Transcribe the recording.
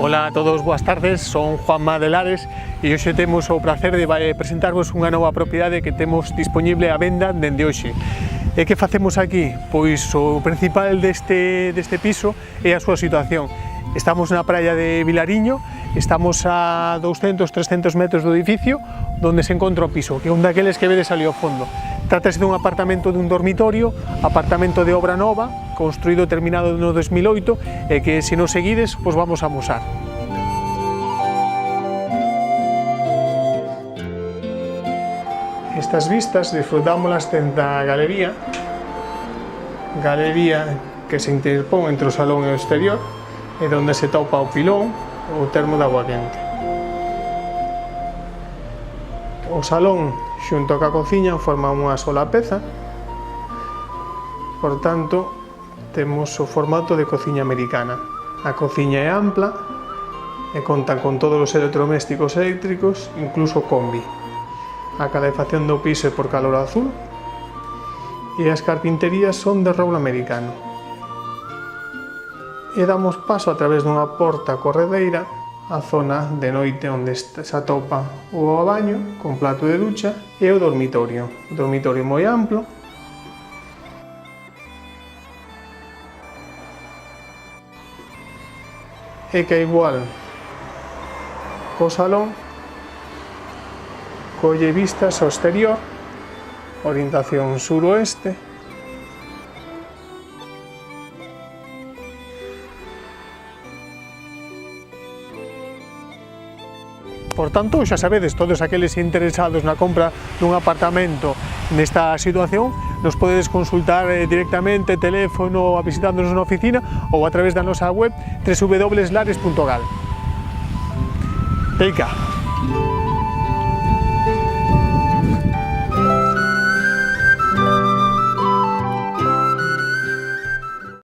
Ola a todos, boas tardes, son Juanma de Lares e hoxe temos o placer de presentarvos unha nova propiedade que temos disponible á venda dende hoxe. E que facemos aquí? Pois o principal deste piso é a súa situación. Estamos na praia de Vilariño, estamos a 200-300 metros do edificio onde se encontra o piso, que é un daqueles que vedes ali ao fondo. Trátase dun apartamento dun dormitorio, apartamento de obra nova, construído e terminado no 2008 e que se nos seguides, pois vamos a amosar. Estas vistas disfrutámolas dentro da galería que se interpón entre o salón e o exterior e onde se topa o pilón ou o termo de agua quente. O salón xunto ca cociña forman unha sola peza, por tanto temos o formato de cociña americana. A cociña é ampla e conta con todos os electrodomésticos eléctricos, incluso combi. A calefacción do piso é por calor azul e as carpinterías son de roble americano. E damos paso a través dunha porta corredeira a zona de noite onde se atopa o baño con plato de ducha e o dormitorio. O dormitorio moi amplo e que igual co salón colle vistas ao exterior, orientación suroeste. Por tanto, xa sabedes, todos aqueles interesados na compra dun apartamento nesta situación, nos podedes consultar directamente, teléfono, visitándonos na oficina ou a través da nosa web www.lares.gal. Teica!